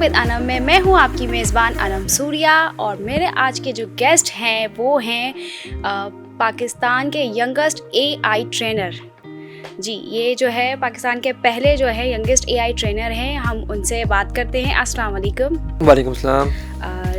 With Anam में मैं हूँ आपकी मेज़बान अनम सूर्या और मेरे आज के जो गेस्ट हैं वो हैं पाकिस्तान के यंगेस्ट एआई ट्रेनर। जी, ये जो है पाकिस्तान के पहले जो है यंगेस्ट एआई ट्रेनर हैं। हम उनसे बात करते हैं। अस्सलाम वालेकुम। वालेकुम सलाम।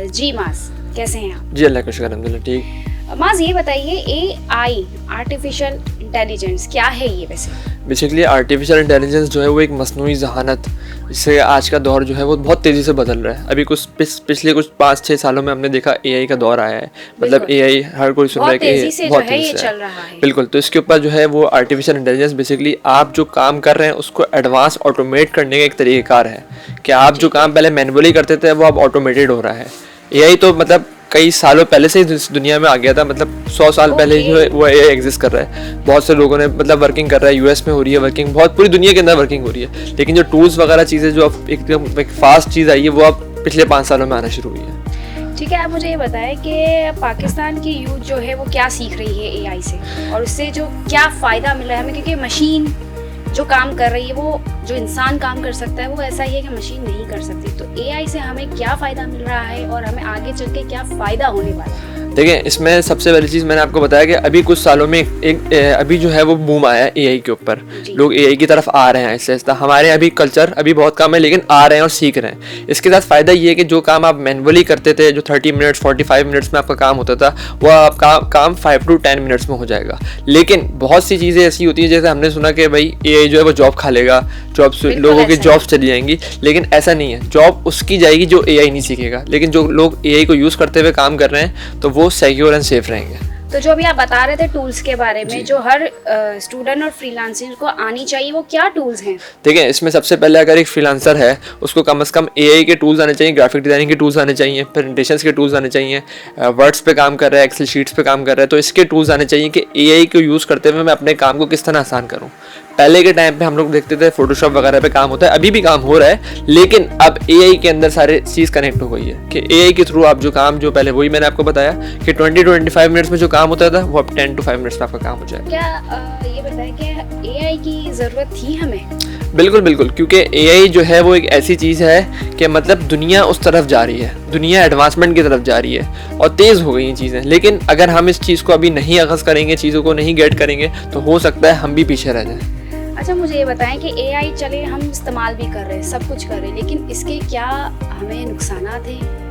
जी मास, कैसे हैं आप? जी अल्लाह का शुक्र, अल्हम्दुलिल्लाह ठीक। मास, ये बताइए एआई आर्टिफिशियल इंटेलिजेंस क्या है ये वैसे? बेसिकली आर्टिफिशियल इंटेलिजेंस जो है वो एक मसनूई ज़हानत, जिससे आज का दौर जो है वो बहुत तेज़ी से बदल रहा है। अभी पिछले कुछ 5-6 सालों में हमने देखा एआई का दौर आया है। मतलब एआई हर कोई सुन रहा है कि बहुत तेज़ी से चल रहा है। बिल्कुल, तो इसके ऊपर जो है वो आर्टिफिशियल इंटेलिजेंस बेसिकली आप जो काम कर रहे हैं उसको एडवांस ऑटोमेट करने का एक तरीक़ाकार है कि आप जो काम पहले मैनुअली करते थे वो अब ऑटोमेटेड हो रहा है। एआई तो मतलब कई सालों पहले से इस दुनिया में आ गया था, मतलब 100 साल पहले जो है वो एआई एग्जिस्ट कर रहा है। बहुत से लोगों ने मतलब वर्किंग कर रहा है, यूएस में हो रही है वर्किंग, बहुत पूरी दुनिया के अंदर वर्किंग हो रही है। लेकिन जो टूल्स वगैरह चीज़ें जो अब एकदम एक फास्ट चीज़ आई है वो अब पिछले 5 सालों में आना शुरू हुई है। ठीक है, आप मुझे ये बताएं कि पाकिस्तान की यूथ जो है वो क्या सीख रही है एआई से और उससे जो क्या फ़ायदा मिल रहा है हमें, क्योंकि मशीन जो काम कर रही है वो जो इंसान काम कर सकता है वो ऐसा ही है कि मशीन नहीं कर सकती। तो एआई से हमें क्या फ़ायदा मिल रहा है और हमें आगे चल के क्या फ़ायदा होने वाला है? देखिए, इसमें सबसे पहली चीज़ मैंने आपको बताया कि अभी कुछ सालों में अभी जो है वो बूम आया है एआई के ऊपर। लोग एआई की तरफ आ रहे हैं ऐसे ऐसा। हमारे अभी कल्चर अभी बहुत कम है लेकिन आ रहे हैं और सीख रहे हैं। इसके साथ फ़ायदा ये है कि जो काम आप मैनुअली करते थे, जो 30 मिनट्स 45 मिनट्स में आपका काम होता था, वो आपका काम 5 to 10 मिनट्स में हो जाएगा। लेकिन बहुत सी चीज़ें ऐसी होती हैं, जैसे हमने सुना कि भाई एआई जो है वो जॉब खा लेगा, लोगों की जॉब्स चली जाएंगी। लेकिन ऐसा नहीं है, जॉब उसकी जाएगी जो एआई नहीं सीखेगा। लेकिन जो लोग एआई को यूज़ करते हुए काम कर रहे हैं तो वो सिक्योर एंड सेफ रहेंगे। तो जो अभी आप बता रहे थे टूल्स के बारे में, जो हर स्टूडेंट और फ्रीलांसर को आनी चाहिए, वो क्या टूल्स हैं? देखिए, इसमें सबसे पहले अगर एक फ्रीलांसर है उसको कम से कम एआई के टूल्स आने चाहिए, ग्राफिक डिज़ाइनिंग के टूल्स आने चाहिए, प्रेजेंटेशंस के टूल्स आने चाहिए, वर्ड्स पे काम कर रहा है, एक्सेल शीट्स पे काम कर रहा है, तो इसके टूल्स आने चाहिए कि एआई को यूज़ करते हुए मैं अपने काम को किस तरह आसान करूँ। पहले के टाइम पे हम लोग देखते थे फोटोशॉप वगैरह पे काम होता है, अभी भी काम हो रहा है, लेकिन अब एआई के अंदर सारे चीज़ कनेक्ट हो गई है कि एआई के थ्रू आप जो काम जो पहले वही मैंने आपको बताया कि 20-25 मिनट्स में जो काम होता था वो अब 10 to 5 मिनट्स में आपका काम हो जाएगा। क्या ये बताएं कि एआई की ज़रूरत थी हमें? बिल्कुल बिल्कुल, क्योंकि एआई जो है वो एक ऐसी चीज़ है कि मतलब दुनिया उस तरफ जा रही है, दुनिया एडवांसमेंट की तरफ जा रही है और तेज़ हो गई हैं चीज़ें। लेकिन अगर हम इस चीज़ को अभी नहीं अखज़ करेंगे, चीज़ों को नहीं गेट करेंगे, तो हो सकता है हम भी पीछे रह जाएं। अच्छा, मुझे ये बताएं कि एआई चले हम इस्तेमाल भी कर रहे हैं, सब कुछ कर रहे हैं, लेकिन इसके क्या हमें नुकसानात हैं?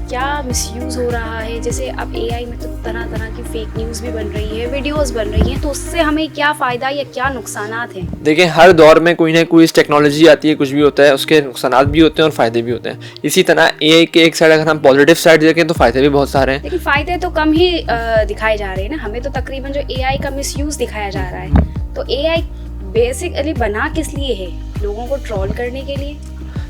क्या मिसयूज़ हो रहा है? जैसे अब एआई में तो तरह तरह की फेक न्यूज़ भी बन रही है, वीडियोस बन रही हैं, तो उससे हमें क्या फ़ायदा या क्या नुकसानात हैं? देखिए, हर दौर में कोई ना कोई टेक्नोलॉजी आती है, कुछ भी होता है, उसके नुकसानात भी होते हैं और फ़ायदे भी होते हैं। इसी तरह एआई के एक साइड अगर हम पॉजिटिव साइड देखें तो फ़ायदे भी बहुत सारे हैं, लेकिन फ़ायदे तो कम ही दिखाए जा रहे हैं ना। हमें तो तकरीबन जो एआई का मिसयूज़ दिखाया जा रहा है। तो एआई बेसिकली बना किस लिए है? लोगों को ट्रोल करने के लिए?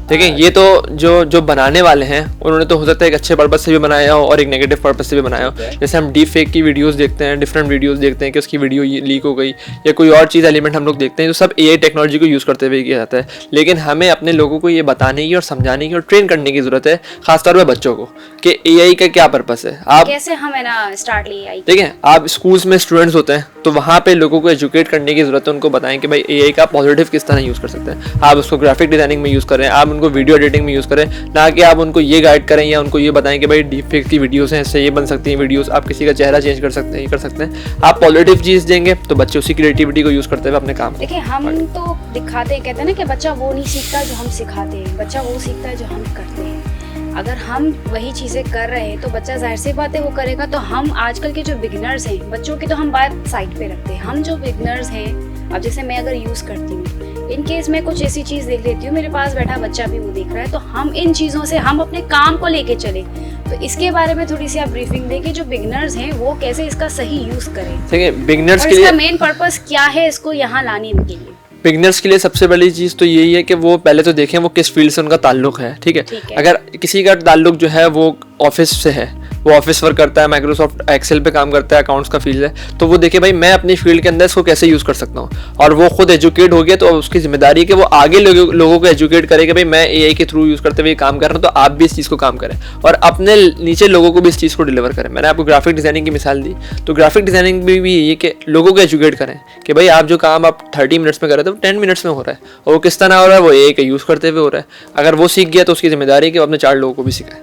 देखिए, ये तो जो बनाने वाले हैं उन्होंने तो हो सकता है एक अच्छे पर्पस से भी बनाया हो और एक नेगेटिव पर्पस से भी बनाया हो। जैसे हम डीप फेक की वीडियोस देखते हैं, डिफरेंट वीडियोस देखते हैं कि उसकी वीडियो लीक हो गई या कोई और चीज़ एलिमेंट हम लोग देखते हैं, तो सब एआई टेक्नोलॉजी को यूज़ करते हुए किया जाता है। लेकिन हमें अपने लोगों को ये बताने की और समझाने की और ट्रेन करने की ज़रूरत है, खासतौर पर बच्चों को, कि एआई का क्या पर्पस है। आप कैसे हमें ना स्टार्ट ले एआई? देखिए, आप स्कूल्स में स्टूडेंट्स होते हैं तो वहाँ पे लोगों को एजुकेट करने की ज़रूरत है, उनको बताएं कि भाई एआई का पॉजिटिव किस तरह यूज़ कर सकते हैं। आप उसको ग्राफिक डिज़ाइनिंग में यूज़ करें, आप उनको वीडियो एडिटिंग में यूज़ करें, ना कि आप उनको ये गाइड करें या उनको ये बताएं कि भाई डीप फेक की वीडियोस हैं, इससे ये बन सकती हैं वीडियोस, आप किसी का चेहरा चेंज कर सकते हैं, ये कर सकते हैं। आप पॉजिटिव चीज़ देंगे तो बच्चे उसी क्रिएटिविटी को यूज़ करते हुए अपने काम। देखिए, हम तो दिखाते हैं, कहते हैं ना कि बच्चा वो नहीं सीखता जो हम सिखाते हैं, बच्चा वो सीखता है जो हम करते हैं। अगर हम वही चीज़ें कर रहे हैं तो बच्चा जाहिर सी बात है वो करेगा। तो हम आजकल के जो बिगिनर्स हैं, बच्चों की तो हम बात साइड पे रखते हैं, हम जो बिगिनर्स हैं, अब जैसे मैं अगर यूज़ करती हूँ, इन केस मैं कुछ ऐसी चीज़ देख लेती हूँ, मेरे पास बैठा बच्चा भी वो देख रहा है, तो हम इन चीज़ों से हम अपने काम को लेके चले। तो इसके बारे में थोड़ी सी आप ब्रीफिंग दें कि जो बिगिनर्स हैं वो कैसे इसका सही यूज़ करें। देखिए, बिगिनर्स के लिए इसका मेन पर्पस क्या है इसको यहाँ लाने के लिए? बिगनर्स के लिए सबसे बड़ी चीज़ तो यही है कि वो पहले तो देखें वो किस फील्ड से उनका ताल्लुक है। ठीक है, अगर किसी का ताल्लुक जो है वो ऑफिस से है वो ऑफिस वर्क करता है, माइक्रोसॉफ्ट एक्सेल पे काम करता है, अकाउंट्स का फील्ड है, तो वो देखे भाई मैं अपनी फील्ड के अंदर इसको कैसे यूज़ कर सकता हूँ, और वो खुद एजुकेट हो गया तो उसकी जिम्मेदारी है कि वो आगे लोगों को एजुकेट करे कि भाई मैं AI के थ्रू यूज़ करते हुए काम कर रहा हूँ, तो आप भी इस चीज़ को काम करें और अपने नीचे लोगों को भी इस चीज़ को डिलीवर करें। मैंने आपको ग्राफिक डिज़ाइनिंग की मिसाल दी, तो ग्राफिक डिज़ाइनिंग में भी ये कि लोगों को एजुकेट करें कि भाई आप जो काम आप 30 मिनट्स में कर रहे थे वो 10 मिनट्स में हो रहा है, और वो किस तरह हो रहा है, वो AI का यूज़ करते हुए हो रहा है। अगर वो सीख गया तो उसकी जिम्मेदारी है कि वो अपने 4 लोगों को भी सिखाए।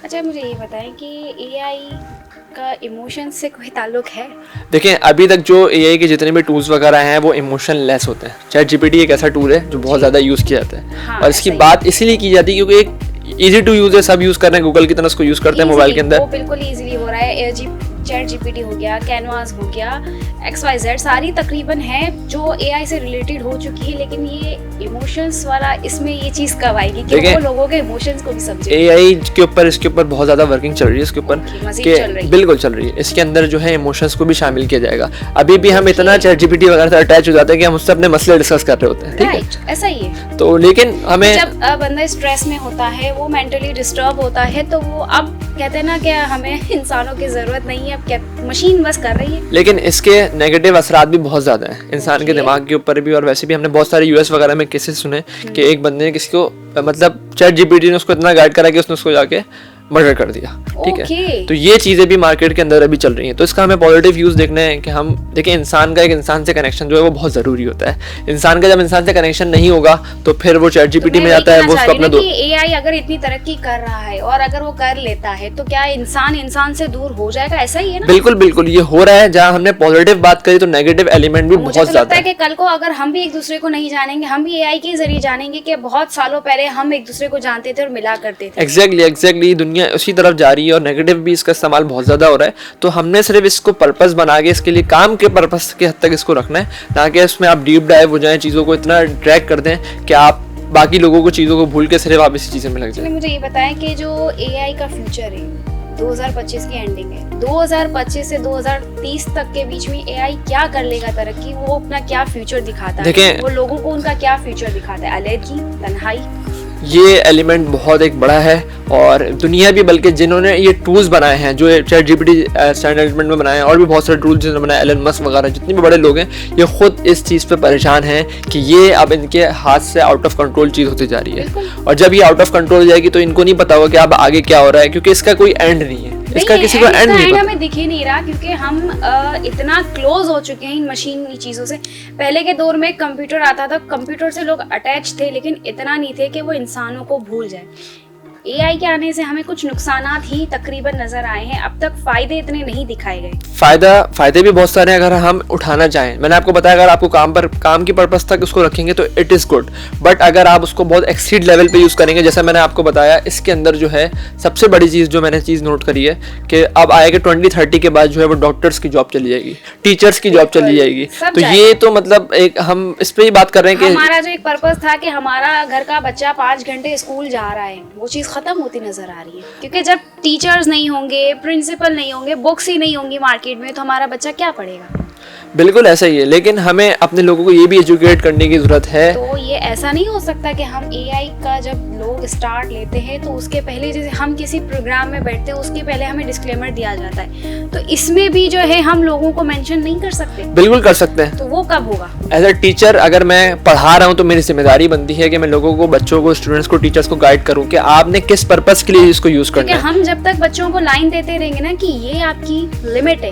अच्छा, मुझे ये बताएं कि AI का इमोशन से कोई ताल्लुक है? देखें, अभी तक जो AI के जितने भी टूल्स वगैरह हैं वो इमोशन लेस होते हैं। ChatGPT एक ऐसा टूल है जो बहुत ज़्यादा यूज़ किया जाता है, हाँ, और इसकी सही। बात इसीलिए की जाती है क्योंकि एक ईजी टू यूज़ है, सब यूज़ कर रहे हैं, गूगल की तरह उसको यूज़ करते हैं मोबाइल के अंदर। वो बिल्कुल इजीली हो रहा है। ChatGPT हो गया, कैनवास हो गया, XYZ सारी तकरीबन है जो AI से रिलेटेड हो चुकी है, लेकिन ये इमोशंस वाला इसमें ये चीज़ कब आएगी कि वो लोगों के इमोशंस को भी समझे? AI के ऊपर इसके ऊपर बहुत ज़्यादा वर्किंग चल रही है इसके ऊपर, मज़ीद कि चल रही है। बिल्कुल चल रही है। इसके अंदर जो है इमोशंस को भी शामिल किया जाएगा। अभी भी हम इतना ChatGPT वगैरह से अटैच हो जाते हैं कि हम उससे अपने मसले डिस्कस कर रहे होते हैं, ठीक है? राइट, ऐसा ही है। तो लेकिन हमें जब बंदा स्ट्रेस में होता है, वो मेंटली डिस्टर्ब होता है, तो वो अब कहते हैं ना कि हमें इंसानों की ज़रूरत नहीं है, अब क्या मशीन बस कर रही है। लेकिन इसके नेगेटिव असरात भी बहुत ज़्यादा हैं इंसान के दिमाग के ऊपर भी, और वैसे भी हमने बहुत सारे US वगैरह में केसेस सुने कि एक बंदे ने किसी को मतलब ChatGPT ने उसको इतना गाइड करा कि उसने उसको जाके मर्डर कर दिया, ठीक है? तो ये चीज़ें भी मार्केट के अंदर अभी चल रही हैं। तो इसका हमें पॉजिटिव यूज़ देखना है कि हम देखिए इंसान का एक इंसान से कनेक्शन जो है वो बहुत ज़रूरी होता है। इंसान का जब इंसान से कनेक्शन नहीं होगा तो फिर वो ChatGPT में जाता है, वो उसको अपना AI अगर इतनी तरक्की कर रहा है और अगर वो कर लेता है तो क्या इंसान से दूर हो जाएगा? ऐसा ही है ना? बिल्कुल बिल्कुल, ये हो रहा है। जहाँ हमने पॉजिटिव बात करी तो नेगेटिव एलिमेंट भी बहुत ज़्यादा है कि कल को अगर हम भी एक दूसरे को नहीं जानेंगे, हम भी AI के जरिए जानेंगे कि बहुत सालों पहले हम एक दूसरे को जानते थे और मिला करते थे। एग्जैक्टली दुनिया उसी तरफ जा रही है और नेगेटिव भी इसका इस्तेमाल बहुत ज़्यादा हो रहा है। तो हमने सिर्फ इसको पर्पस बना के इसके लिए काम के पर्पस के हद तक इसको रखना है, ना कि इसमें आप डीप डाइव हो जाएं, चीज़ों को इतना ड्रैग कर दें कि आप बाकी लोगों को चीज़ों को भूल के सिर्फ आप इसी चीज़ों में लग जाएं। मुझे ये बताएं कि जो AI का फ्यूचर है 2025 की एंडिंग है, 2025 से 2030 तक के बीच में AI क्या कर लेगा तरक्की, वो अपना क्या फ्यूचर दिखाता है, वो लोगों को उनका क्या फ्यूचर दिखाता है? अलैदगी, तन्हाई, ये एलिमेंट बहुत एक बड़ा है। और दुनिया भी, बल्कि जिन्होंने ये टूल्स बनाए हैं जो ChatGPT स्टैंडर्ड में बनाए हैं, और भी बहुत सारे टूल्स जिन्होंने बनाए, एलन मस्क वगैरह जितने भी बड़े लोग हैं, ये खुद इस चीज़ पे परेशान हैं कि ये अब इनके हाथ से आउट ऑफ कंट्रोल चीज़ होती जा रही है। और जब ये आउट ऑफ कंट्रोल हो जाएगी तो इनको नहीं पता होगा कि अब आगे क्या हो रहा है, क्योंकि इसका कोई एंड नहीं है, इसका किसी को एंड नहीं पता। हमें दिख ही नहीं रहा क्योंकि हम इतना क्लोज हो चुके हैं इन मशीनी चीज़ों से। पहले के दौर में कंप्यूटर आता था, कंप्यूटर से लोग अटैच थे, लेकिन इतना नहीं थे कि वो इंसानों को भूल जाए। AI के आने से हमें कुछ नुकसानात ही तकरीबन नजर आए हैं, अब तक फायदे इतने नहीं दिखाए गए। फायदे भी बहुत सारे हैं अगर हम उठाना चाहें। मैंने आपको बताया अगर आपको काम की पर्पस तक उसको रखेंगे तो इट इज़ गुड, बट अगर आप उसको बहुत एक्सीड लेवल पे यूज़ करेंगे, जैसा मैंने आपको बताया, इसके अंदर जो है सबसे बड़ी चीज़ जो मैंने नोट करी है कि अब आएगा 2030 के बाद जो है वो डॉक्टर्स की जॉब चली जाएगी, टीचर्स की जॉब चली जाएगी। तो ये तो मतलब एक हम इस पर ही बात कर रहे हैं कि हमारा जो एक पर्पस था कि हमारा घर का बच्चा 5 घंटे स्कूल जा रहा है, वो चीज़ खत्म होती नजर आ रही है। क्योंकि जब टीचर्स नहीं होंगे, प्रिंसिपल नहीं होंगे, बुक्स ही नहीं होंगी मार्केट में, तो हमारा बच्चा क्या पढ़ेगा? बिल्कुल ऐसा ही है। लेकिन हमें अपने लोगों को ये भी एजुकेट करने की जरूरत है। तो ये ऐसा नहीं हो सकता कि हम AI का जब लोग स्टार्ट लेते हैं तो उसके पहले, जैसे हम किसी प्रोग्राम में बैठते हैं उसके पहले हमें डिस्क्लेमर दिया जाता है, तो इसमें भी जो है हम लोगों को मेंशन नहीं कर सकते? बिल्कुल कर सकते हैं। तो वो कब होगा? एज अ टीचर अगर मैं पढ़ा रहा हूँ तो मेरी जिम्मेदारी बनती है कि मैं लोगों को, बच्चों को, स्टूडेंट्स को, टीचर्स को गाइड करूँ कि आपने किस पर्पस के लिए इसको यूज करना है। हम जब तक बच्चों को लाइन देते रहेंगे ना कि ये आपकी लिमिट है,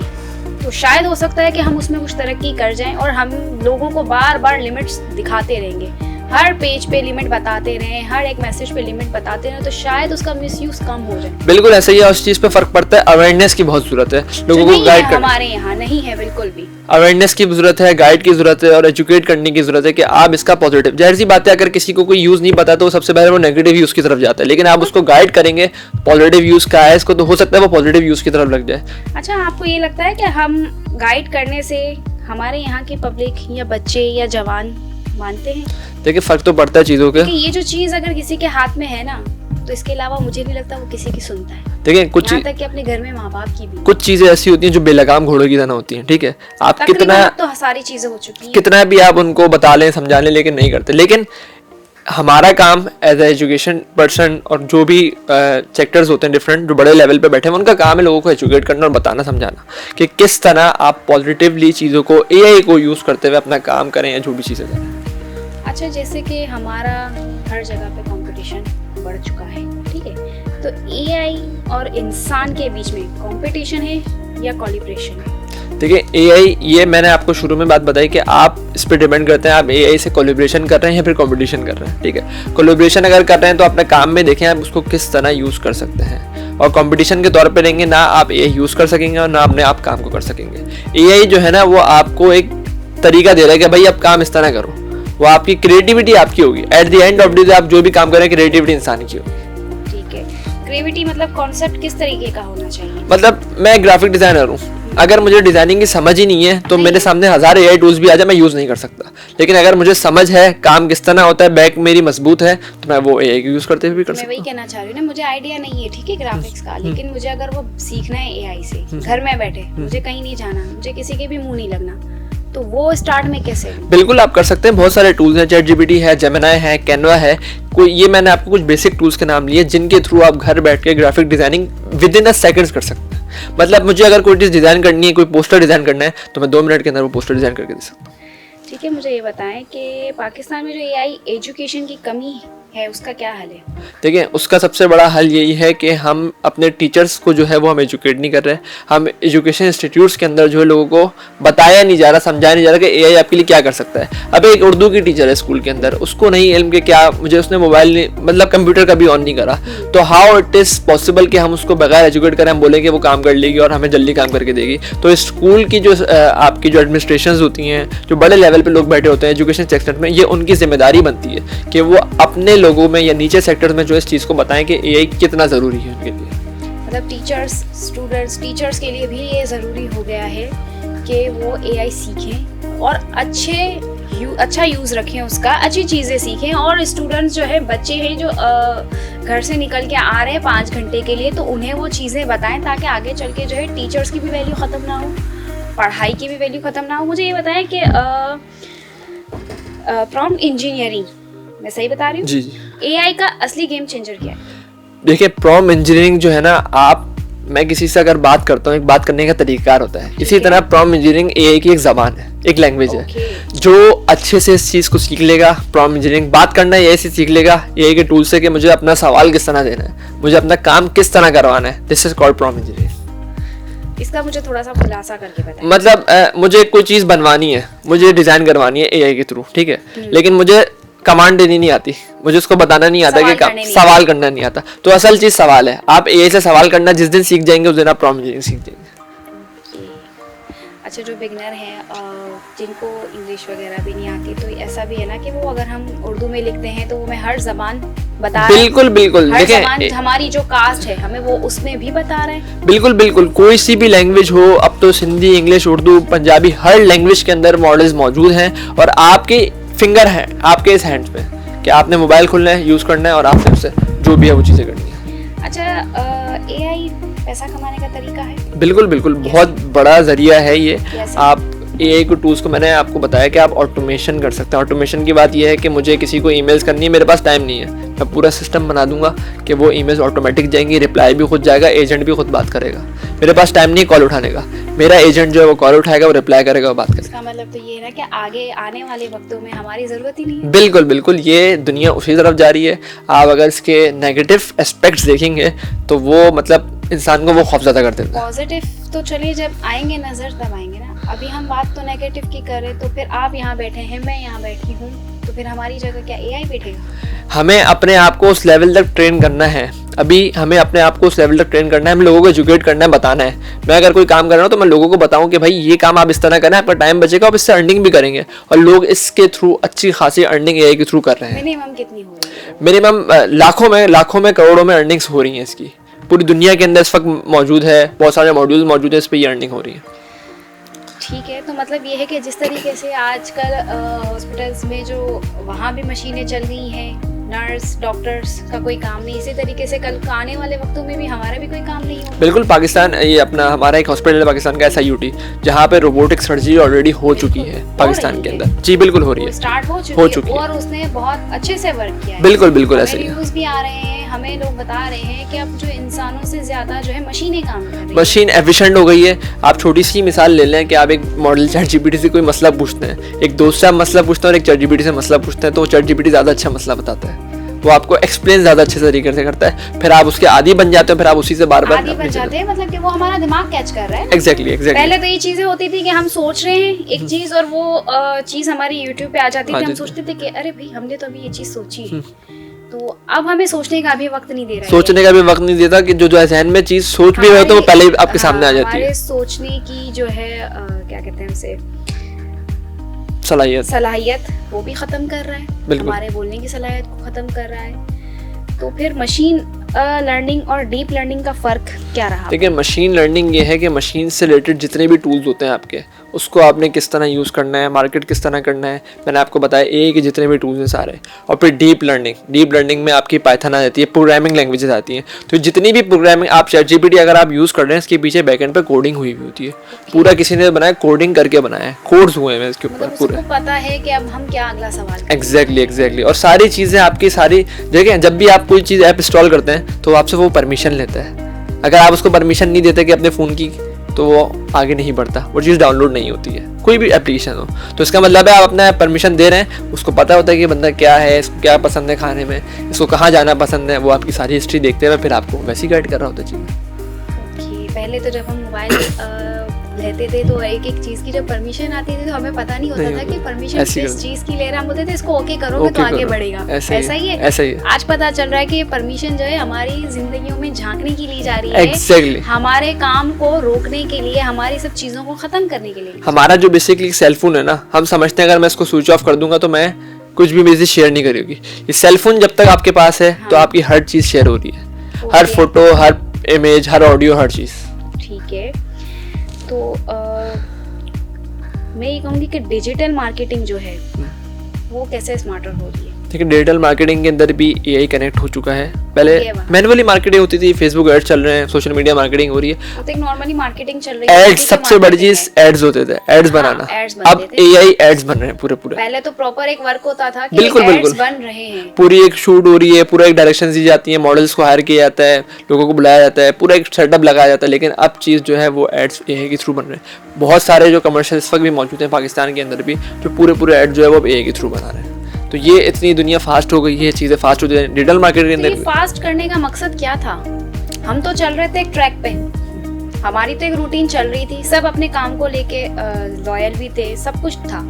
तो शायद हो सकता है कि हम उसमें कुछ तरक्की कर जाएं, और हम लोगों को बार बार लिमिट्स दिखाते रहेंगे, हर पेज पे लिमिट बताते रहें, हर एक मैसेज पे लिमिट बताते रहें, तो शायद उसका मिसयूज कम हो जाए। बिल्कुल ऐसा ही है, उस चीज पे फर्क पड़ता है। अवेयरनेस की बहुत जरूरत है, लोगों को गाइड करना। हमारे यहाँ नहीं है बिल्कुल भी। अवेयरनेस की जरूरत है, गाइड की जरूरत है, और एजुकेट करने की जरूरत है कि आप इसका पॉजिटिव, जाहिर सी बात है अगर किसी को कोई यूज नहीं पता तो सबसे पहले वो नेगेटिव यूज की तरफ जाता है, लेकिन आप उसको गाइड करेंगे पॉजिटिव यूज का है इसको, तो हो सकता है वो पॉजिटिव यूज की तरफ लग जाए। अच्छा, आपको ये लगता है कि हम गाइड करने से हमारे यहाँ की पब्लिक या बच्चे या जवान मानते हैं? देखिए फर्क तो पड़ता है चीजों के। ये जो चीज अगर किसी के हाथ में है ना, तो इसके अलावा मुझे नहीं लगता वो किसी की सुनता है। देखिए कुछ यहाँ तक कि अपने घर में माँ बाप की भी कुछ चीजें ऐसी होती हैं जो बेलगाम घोड़ों की तरह होती हैं, ठीक है? आप कितना तो सारी चीजें हो चुकी हैं, कितना भी आप उनको बता लें, समझा लें, लेकिन नहीं करते। लेकिन हमारा काम एज ए एजुकेशन पर्सन और जो भी सेक्टर्स होते हैं डिफरेंट जो बड़े लेवल पे बैठे हैं उनका काम है लोगों को एजुकेट करना और बताना समझाना कि किस तरह आप पॉजिटिवली चीज़ों को एआई को यूज़ करते हुए अपना काम करें या जो भी चीज़ें करें। अच्छा, जैसे कि हमारा हर जगह पे कंपटीशन बढ़ चुका है, ठीक है, तो एआई और इंसान के बीच में कंपटीशन है या कोलैबोरेशन है? देखिए एआई, ये मैंने आपको शुरू में बात बताई कि आप इस पर डिपेंड करते हैं आप एआई से कोलैबोरेशन कर रहे हैं या फिर कंपटीशन कर रहे हैं, ठीक है। कोलैबोरेशन अगर कर रहे हैं तो अपने काम में देखें आप उसको किस तरह यूज़ कर सकते हैं, और कंपटीशन के तौर पे रहेंगे ना आप एआई यूज़ कर सकेंगे और ना अपने आप काम को कर सकेंगे। एआई जो है ना वो आपको एक तरीका दे रहा है कि भाई आप काम इस तरह करो, वो आपकी क्रिएटिविटी आपकी होगी। At the end of the day आप जो भी काम करें क्रिएटिविटी इंसान की होगी। ठीक है, क्रिएटिविटी मतलब कॉन्सेप्ट किस तरीके का होना चाहिए? मतलब मैं ग्राफिक डिजाइनर हूँ, अगर मुझे डिजाइनिंग की समझ ही नहीं है तो मेरे सामने 1000 एआई टूल्स भी आ जाए मैं यूज़ नहीं कर सकता। लेकिन अगर मुझे समझ है काम किस तरह होता है, बैक मेरी मजबूत है, तो मैं वो एआई यूज़ करते हुए भी कर सकता हूँ। मैं वही कहना चाह रही हूँ ना, मुझे आइडिया नहीं है, ठीक है, ग्राफिक्स का, लेकिन मुझे अगर वो सीखना है एआई से, घर में बैठे, मुझे कहीं नहीं जाना, मुझे किसी के भी मुंह नहीं लगना, तो वो स्टार्ट में कैसे? बिल्कुल आप कर सकते हैं, बहुत सारे टूल्स हैं, चैट जीपीटी है, जेमिनाई है, कैनवा है, कोई ये मैंने आपको कुछ बेसिक टूल्स के नाम लिए जिनके थ्रू आप घर बैठ के graphic designing with in a seconds कर सकते हैं। मतलब मुझे अगर कोई चीज़ डिज़ाइन करनी है, कोई पोस्टर डिज़ाइन करना है, तो मैं 2 मिनट के अंदर वो पोस्टर डिज़ाइन करके दे सकता हूँ। ठीक है, मुझे ये बताएं कि पाकिस्तान में जो एआई एजुकेशन की कमी है उसका क्या हल है? देखिए उसका सबसे बड़ा हल यही है कि हम अपने टीचर्स को जो है वो हम एजुकेट नहीं कर रहे हैं। हम एजुकेशन इंस्टीट्यूट्स के अंदर जो है लोगों को बताया नहीं जा रहा, समझाया नहीं जा रहा कि एआई आपके लिए क्या कर सकता है। अब एक उर्दू की टीचर है स्कूल के अंदर, उसको नहीं इल्म के क्या, मुझे उसने मोबाइल नहीं, मतलब कंप्यूटर का भी ऑन नहीं करा, तो हाउ इट इज़ पॉसिबल कि हम उसको बगैर एजुकेट करें, हम बोलें कि वो काम कर लेगी और हमें जल्दी काम करके देगी। तो स्कूल की जो आपकी जो एडमिनिस्ट्रेशन होती हैं, जो बड़े लेवल पर लोग बैठे होते हैं एजुकेशन सेक्टर में, ये उनकी जिम्मेदारी बनती है कि वो अपने लोगों में या नीचे सेक्टर्स में जो इस चीज़ को बताएं कि एआई कितना ज़रूरी है उनके लिए। मतलब टीचर्स, स्टूडेंट्स, टीचर्स के लिए भी ये ज़रूरी हो गया है कि वो एआई सीखें और अच्छा यूज़ रखें उसका, अच्छी चीज़ें सीखें। और स्टूडेंट्स जो है, बच्चे हैं जो घर से निकल के आ रहे हैं 5 घंटे के लिए, तो उन्हें वो चीज़ें बताएं ताकि आगे चल के जो है टीचर्स की भी वैल्यू ख़त्म ना हो, पढ़ाई की भी वैल्यू ख़त्म ना हो। मुझे ये बताएं कि प्रॉम्प्ट इंजीनियरिंग, मैं सही बता रही हूँ? जी जी। एआई का असली गेम चेंजर क्या है? देखिए प्रॉम्प्ट इंजीनियरिंग जो है ना, मैं किसी से अगर बात करता हूँ, एक बात करने का तरीका होता है, इसी तरह प्रॉम्प्ट इंजीनियरिंग एआई की एक ज़बान है, एक लैंग्वेज है। जो अच्छे से इस चीज़ को सीख लेगा, प्रॉम्प्ट इंजीनियरिंग बात करना है एआई से सीख लेगा, एआई के टूल से कि मुझे अपना सवाल किस तरह देना है, मुझे अपना काम किस तरह करवाना है, this is called prompt engineering. इसका मुझे थोड़ा सा खुलासा करके बताएं। मतलब मुझे कोई चीज़ बनवानी है, मुझे डिज़ाइन करवानी है एआई के थ्रू, ठीक है, लेकिन मुझे कमांड देनी नहीं आती, मुझे उसको बताना नहीं आता कि सवाल करना नहीं आता। तो असल चीज़ सवाल है, आप एआई से सवाल करना जिस दिन सीख जाएंगे उस दिन आप प्रॉम्प्ट इंजीनियरिंग सीख जाएंगे। अच्छा, जो बिगनर हैं जिनको इंग्लिश वगैरह भी नहीं आती, तो ऐसा भी है ना कि वो अगर हम उर्दू में लिखते हैं तो वो हमें हर जबान बता रहे हैं। बिल्कुल बिल्कुल, हर जबान हमारी जो कास्ट है हमें वो उसमें भी बता रहे हैं। बिल्कुल बिल्कुल, कोई सी भी लैंग्वेज हो, अब तो सिंधी, इंग्लिश, उर्दू, पंजाबी, हर लैंग्वेज के अंदर मॉडल्स मौजूद हैं और आपके फिंगर है आपके इस हैंड्स पे कि आपने मोबाइल खोलना है, यूज़ करना है और आपने उससे जो भी है वो चीज़ें करनी है। अच्छा, एआई पैसा कमाने का तरीका है? बिल्कुल बिल्कुल, बहुत बड़ा जरिया है ये। आप एआई को टूल्स को, मैंने आपको बताया कि आप ऑटोमेशन कर सकते हैं। ऑटोमेशन की बात यह है कि मुझे किसी को ईमेल्स करनी है, मेरे पास टाइम नहीं है, मैं पूरा सिस्टम बना दूंगा कि वो ईमेल्स ऑटोमेटिक जाएंगी, रिप्लाई भी खुद जाएगा, एजेंट भी खुद बात करेगा। मेरे पास टाइम नहीं कॉल उठाने का, मेरा एजेंट जो है वो कॉल उठाएगा, वो रिप्लाई करेगा, वो बात करेगा। इसका मतलब तो ये है ना कि आगे आने वाले वक्तों में हमारी ज़रूरत ही नहीं है। बिल्कुल बिल्कुल, ये दुनिया उसी तरफ जा रही है। आप अगर इसके नेगेटिव एस्पेक्ट्स देखेंगे तो वो मतलब इंसान को वो खौफज़दा कर देता है। पॉजिटिव तो चलिए जब आएंगे नज़र तब आएंगे ना, अभी हम बात तो नेगेटिव की करें तो फिर आप यहाँ बैठे हैं, मैं यहाँ बैठी हूँ, तो फिर हमारी जगह क्या एआई बैठेगा? हमें अपने आप को उस लेवल तक ट्रेन करना है। अभी हमें अपने आप को उस लेवल तक ट्रेन करना है, हम लोगों को एजुकेट करना है, बताना है। मैं अगर कोई काम कर रहा हूँ तो मैं लोगों को बताऊँ कि भाई ये काम आप इस तरह करना है, आपका टाइम बचेगा, आप इससे अर्निंग भी करेंगे। और लोग इसके थ्रू अच्छी खासी अर्निंग एआई के थ्रू कर रहे हैं। मिनिमम कितनी हो रही है? मिनिमम लाखों में करोड़ों में अर्निंग्स हो रही हैं इसकी। पूरी दुनिया के अंदर इस वक्त मौजूद है, बहुत सारे मॉड्यूल्स मौजूद है, इस पर ये अर्निंग हो रही है। ठीक है, तो मतलब ये है कि जिस तरीके से आजकल हॉस्पिटल्स में जो वहाँ भी मशीनें चल गई हैं, नर्स डॉक्टर्स का कोई काम नहीं, इसी तरीके से कल आने वाले वक्तों में भी हमारा भी कोई काम नहीं होगा। बिल्कुल, पाकिस्तान ये अपना हमारा एक हॉस्पिटल है पाकिस्तान का SIUT, जहाँ पे रोबोटिक सर्जरी ऑलरेडी हो चुकी है पाकिस्तान के अंदर। जी बिल्कुल हो रही है, स्टार्ट हो चुकी है और उसने बहुत अच्छे से वर्क किया है। बिल्कुल बिल्कुल ऐसे ही न्यूज़ भी आ रहे हैं, हमें लोग बता रहे हैं कि अब जो इंसानों से ज्यादा जो है मशीनें काम कर रही हैं। मशीन एफिशिएंट हो गई है। आप छोटी सी मिसाल ले लें कि आप एक मॉडल ChatGPT से कोई मसला पूछते हैं, एक दोस्त से आप मसला पूछते हैं और एक ChatGPT से मसला पूछते हैं, तो ChatGPT ज़्यादा अच्छा मसला बताता है, वो आपको एक्सप्लेन ज़्यादा अच्छे तरीके से करता है, फिर आप उसके आदी बन जाते हो, फिर आप उसी से बार बार आदी बन जाते हैं, मतलब कि वो हमारा दिमाग कैच कर रहा है। एग्जैक्टली पहले तो ये चीजें होती थी कि हम सोच रहे हैं एक चीज और वो चीज हमारी यूट्यूब पे आ जाती थी, हम सोचते थे कि अरे भाई हमने तो अभी ये चीज सोची है, तो अब हमें सोचने का भी वक्त नहीं दे रहा है। सोचने का भी वक्त नहीं देता कि जो जहन में चीज सोच भी रहे तो वो पहले ही आपके सामने आ जाती है। सोचने की जो है क्या कहते हैं उसे, सलाहियत वो भी खत्म कर रहा है, हमारे बोलने की सलाहियत को खत्म कर रहा है। तो फिर मशीन लर्निंग और डीप लर्निंग का फ़र्क क्या रहा? देखिए, मशीन लर्निंग ये है कि मशीन से रिलेटेड जितने भी टूल्स होते हैं आपके, उसको आपने किस तरह यूज़ करना है, मार्केट किस तरह करना है, मैंने आपको बताया AI के जितने भी टूल्स हैं सारे। और फिर डीप लर्निंग में आपकी पाइथन आ जाती है, प्रोग्रामिंग लैंग्वेजेस आती हैं। तो जितनी भी प्रोग्रामिंग आप ChatGPT अगर आप यूज़ कर रहे हैं, इसके पीछे बैकएंड पे कोडिंग हुई होती है, पूरा किसी ने बनाया, कोडिंग करके बनाया है, कोड्स हुए हैं इसके ऊपर पूरे, पता है कि अब हम क्या अगला सवाल। एग्जैक्टली। और सारी चीज़ें आपकी सारी देखें, जब भी आप कोई चीज़ ऐप इंस्टॉल करते हैं तो आपसे वो परमिशन लेता है। अगर आप उसको परमिशन नहीं देते कि अपने फ़ोन की, तो वो आगे नहीं बढ़ता, वो चीज़ डाउनलोड नहीं होती है, कोई भी एप्लीकेशन हो। तो इसका मतलब है आप अपना परमिशन दे रहे हैं, उसको पता होता है कि बंदा क्या है, इसको क्या पसंद है खाने में, इसको कहाँ जाना पसंद है, वो आपकी सारी हिस्ट्री देखते हुए फिर आपको वैसे ही गाइड कर रहा होता है चीज़। पहले तो जब हम मोबाइल लेते थे तो एक एक चीज की जब परमिशन आती थी तो हमें पता नहीं होता था कि परमिशन किस चीज की ले रहे हैं। हम बोलते थे इसको ओके करोगे तो आगे बढ़ेगा, ऐसा ही है। आज पता चल रहा है कि ये परमिशन जो है हमारी जिंदगियों में झांकने की ली जा रही है, हमारे काम को रोकने के लिए, हमारी सब चीजों को खत्म करने के लिए। हमारा जो बेसिकली सेलफोन है ना, हम समझते हैं अगर मैं इसको स्विच ऑफ कर दूंगा तो मैं कुछ भी मेरे से शेयर नहीं करेगी। ये सेलफोन जब तक आपके पास है तो आपकी हर चीज शेयर हो रही है, हर फोटो, हर इमेज, हर ऑडियो, हर चीज। ठीक है, तो मैं ये कहूँगी कि डिजिटल मार्केटिंग जो है वो कैसे स्मार्टर हो रही है? देखिए, डिजिटल मार्केटिंग के अंदर भी AI कनेक्ट हो चुका है। पहले मैनुअली मार्केटिंग होती थी, फेसबुक एड्स चल रहे हैं, सोशल मीडिया मार्केटिंग हो रही है, तो नॉर्मली मार्केटिंग चल रही है। एड्स सबसे बड़ी चीज एड्स होते थे, एड्स बनाना। अब AI एड्स बन रहे हैं पूरे। पहले तो प्रॉपर एक वर्क होता था कि बिल्कुल एड्स बन रहे हैं, पूरी एक शूट हो रही है, पूरा एक डायरेक्शन दी जाती है, मॉडल्स को हायर किया जाता है, लोगों को बुलाया जाता है, पूरा एक सेटअप लगाया जाता है। लेकिन अब चीज़ जो है वो एड्स AI के थ्रू बन रहे हैं। बहुत सारे जो कमर्शियल इस वक्त भी मौजूद हैं पाकिस्तान के अंदर भी, जो पूरे एड जो है वो AI के थ्रू बना रहे हैं। तो ये इतनी दुनिया फास्ट हो गई है, चीज़ें फास्ट हो गई हैं डिजिटल मार्केटिंग के अंदर। फास्ट करने का मकसद क्या था? हम तो चल रहे थे एक ट्रैक पे, हमारी तो एक रूटीन चल रही थी, सब अपने काम को लेके लॉयल भी थे, सब कुछ था।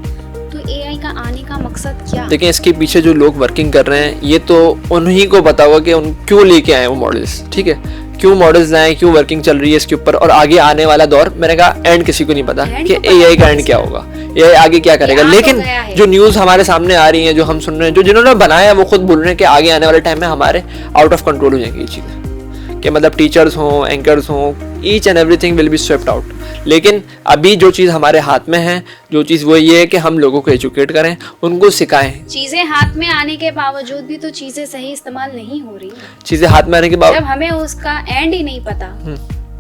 तो AI का आने का मकसद क्या? देखिए, इसके पीछे जो लोग वर्किंग कर रहे हैं ये तो उन्हीं को पता होगा कि उन क्यों लेके आए वो मॉडल्स। ठीक है, क्यों मॉडल्स लाए, क्यों वर्किंग चल रही है इसके ऊपर, और आगे आने वाला दौर, मैंने कहा एंड किसी को नहीं पता कि AI का एंड क्या होगा, AI आगे क्या करेगा। लेकिन जो न्यूज़ हमारे सामने आ रही है, जो हम सुन रहे हैं, जो जिन्होंने बनाया है वो खुद बोल रहे हैं कि आगे आने वाले टाइम में हमारे आउट ऑफ कंट्रोल हो जाएंगी ये चीज़ें, कि मतलब टीचर्स हों, एंकर्स हों, each and everything will be swept out. लेकिन अभी जो चीज़ हमारे हाथ में है, जो चीज़ वो ये है कि हम लोगों को एजुकेट करें, उनको सिखाएं। चीज़ें हाथ में आने के बावजूद भी तो चीज़ें सही इस्तेमाल नहीं हो रही। चीज़ें हाथ में आने के बाद जब हमें उसका एंड ही नहीं पता,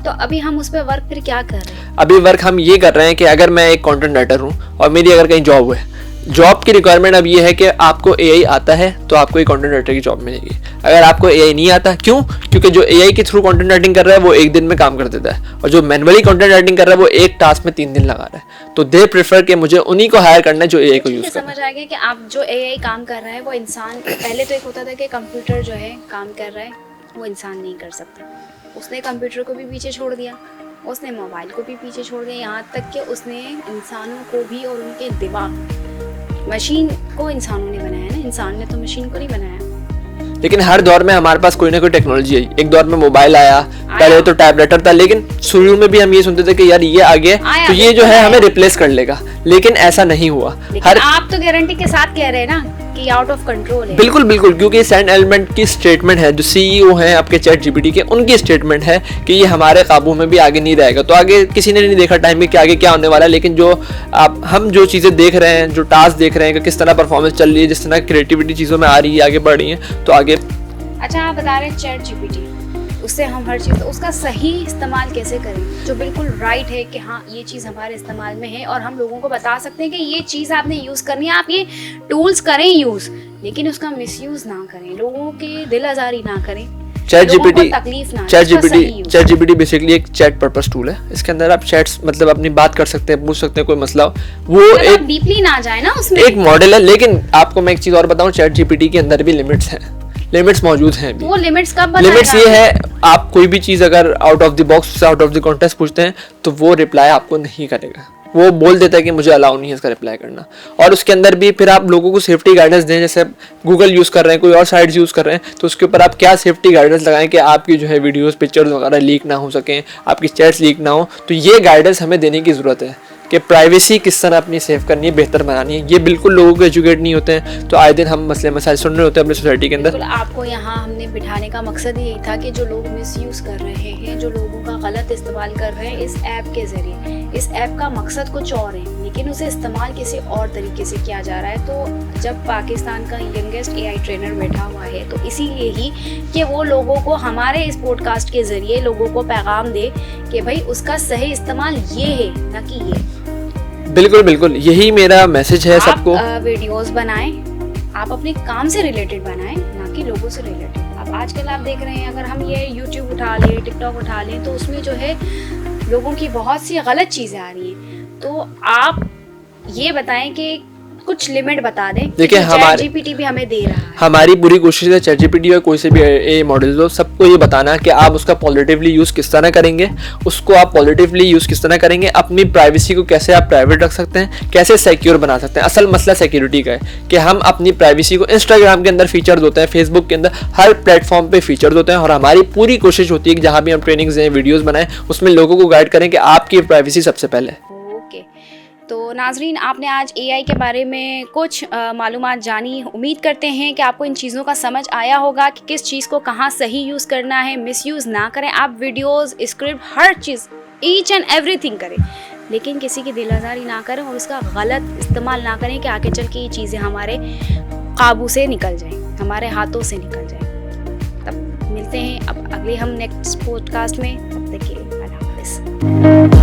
तो अभी हम उस पर वर्क फिर क्या कर रहे हैं? अभी वर्क हम ये कर रहे हैं कि अगर मैं एक कंटेंट राइटर हूँ और मेरी अगर कहीं जॉब है, जॉब की रिक्वायरमेंट अब ये है कि आपको AI आता है तो आपको एक कंटेंट राइटर की जॉब मिलेगी। अगर आपको AI नहीं आता, क्यों? क्योंकि जो AI के थ्रू कंटेंट राइटिंग कर रहा है वो एक दिन में काम कर देता है, और जो मैनुअली कंटेंट राइटिंग कर रहा है वो एक टास्क में 3 दिन लगा रहा है। तो दे प्रेफर कि मुझे उन्हीं को हायर करना है जो AI को यूज करता है। समझ आ गया कि आप जो AI काम कर रहा है वो इंसान, पहले तो एक होता था कि कंप्यूटर जो है काम कर रहा है, वो इंसान नहीं कर सकता। उसने कंप्यूटर को भी पीछे छोड़ दिया, उसने मोबाइल को भी पीछे छोड़ दिया, यहाँ तक कि उसने इंसानों को भी और उनके दिमाग, मशीन को इंसानों ने बनाया ना, इंसान ने तो मशीन को नहीं बनाया। लेकिन हर दौर में हमारे पास कोई ना कोई टेक्नोलॉजी आई। एक दौर में मोबाइल आया, पहले तो टैबलेटर था, लेकिन शुरू में भी हम ये सुनते थे कि यार ये आ गया तो ये जो है हमें रिप्लेस कर लेगा, लेकिन ऐसा नहीं हुआ। आप तो गारंटी के साथ कह रहे हैं ना कि आउट ऑफ कंट्रोल है। बिल्कुल बिल्कुल, क्योंकि सैंड एलिमेंट की स्टेटमेंट है, जो सीईओ हैं आपके चैट जीपीटी के, उनकी स्टेटमेंट है कि ये हमारे काबू में भी आगे नहीं रहेगा। तो आगे किसी ने नहीं देखा टाइम में कि आगे क्या होने वाला है, लेकिन जो हम जो चीज़ें देख रहे हैं, जो टास्क देख रहे हैं कि किस तरह परफॉर्मेंस चल रही है, जिस तरह क्रिएटिविटी चीज़ों में आ रही है, आगे बढ़ रही है, तो आगे। अच्छा, आप बता रहे हैं चैट जीपीटी, उससे हम हर चीज़, उसका सही इस्तेमाल कैसे करें जो बिल्कुल राइट है कि हाँ ये चीज़ हमारे इस्तेमाल में है और हम लोगों को बता सकते हैं कि ये चीज़ आपने यूज़ करनी है, आप ये टूल्स करें यूज़, लेकिन उसका मिसयूज़ ना करें, लोगों की दिल आज़ारी ना करें, चैट जीपीटी तकलीफ ना। चैट जीपीटी बेसिकली एक चैट पर्पस टूल है। इसके अंदर आप चैट्स मतलब अपनी बात कर सकते हैं, पूछ सकते हैं, कोई मसला हो, वो एक डीपली ना जाए ना उसमें, एक मॉडल है। लेकिन आपको मैं एक चीज़ और बताऊं, चैट जीपीटी के अंदर भी लिमिट्स हैं, लिमिट्स मौजूद हैं अभी। वो लिमिट्स कब बताएगा? लिमिट्स ये है, आप कोई भी चीज़ अगर out of the box, out of the context पूछते हैं तो वो रिप्लाई आपको नहीं करेगा, वो बोल देता है कि मुझे अलाउ नहीं है इसका रिप्लाई करना। और उसके अंदर भी फिर आप लोगों को सेफ्टी गाइडेंस दें, जैसे गूगल यूज़ कर रहे हैं, कोई और साइट्स यूज़ कर रहे हैं, तो उसके ऊपर आप क्या सेफ्टी गाइडेंस लगाएं कि आपकी जो है वीडियोस, पिक्चर्स वगैरह लीक ना हो सकें, आपकी चैट्स लीक ना हो। तो ये गाइडेंस हमें देने की ज़रूरत है कि प्राइवेसी किस तरह अपनी सेव करनी है, बेहतर बनानी है। ये बिल्कुल लोगों को एजुकेट नहीं होते हैं, तो आए दिन हम मसले मसाइल सुन रहे होते हैं अपनी सोसाइटी के अंदर। बिल्कुल, आपको यहाँ हमने बिठाने का मकसद यही था कि जो लोग मिसयूज़ कर रहे हैं, जो लोगों का गलत इस्तेमाल कर रहे हैं इस ऐप के ज़रिए, इस ऐप का मकसद कुछ और है लेकिन उसे इस्तेमाल किसी और तरीके से किया जा रहा है। तो जब पाकिस्तान का यंगेस्ट एआई ट्रेनर बैठा हुआ है तो इसीलिए ही कि वो लोगों को हमारे इस पॉडकास्ट के ज़रिए लोगों को पैगाम दे कि भाई उसका सही इस्तेमाल ये है, ना कि ये। बिल्कुल बिल्कुल, यही मेरा मैसेज है सबको। वीडियोस बनाएं, आप अपने काम से रिलेटेड बनाएं, ना कि लोगों से रिलेटेड। अब आजकल आप देख रहे हैं, अगर हम ये यूट्यूब उठा लें, टिकटॉक उठा लें, तो उसमें जो है लोगों की बहुत सी गलत चीज़ें आ रही हैं। तो आप ये बताएं कि कुछ लिमिट बता दें। देखिए, चैट जीपीटी भी हमें दे रहा है, हमारी पूरी कोशिश है चैट जीपीटी और कोई से भी एआई मॉडल हो, सबको ये बताना कि आप उसका पॉजिटिवली यूज़ किस तरह करेंगे, उसको आप पॉजिटिवली यूज़ किस तरह करेंगे, अपनी प्राइवेसी को कैसे आप प्राइवेट रख सकते हैं, कैसे सिक्योर बना सकते हैं। असल मसला सिक्योरिटी का है कि हम अपनी प्राइवेसी को, इंस्टाग्राम के अंदर फीचर्स होते हैं, फेसबुक के अंदर, हर प्लेटफॉर्म पे फीचर्स होते हैं, और हमारी पूरी कोशिश होती है कि जहाँ भी हम ट्रेनिंग्स दें, वीडियोज़ बनाएं, उसमें लोगों को गाइड करें कि आपकी प्राइवेसी सबसे पहले। तो नाजरीन, आपने आज एआई के बारे में कुछ मालूमात जानी। उम्मीद करते हैं कि आपको इन चीज़ों का समझ आया होगा कि किस चीज़ को कहाँ सही यूज़ करना है, मिसयूज़ ना करें। आप videos, script, her cheese, each and everything करें, लेकिन किसी की दिल आज़ारी ना करें और इसका गलत इस्तेमाल ना करें कि आगे चल के ये चीज़ें हमारे काबू से निकल जाएँ, हमारे हाथों से निकल जाएँ। तब मिलते हैं अब अगले हम नेक्स्ट पॉडकास्ट में। तब तक के लिए अल्लाह हाफ़िज़।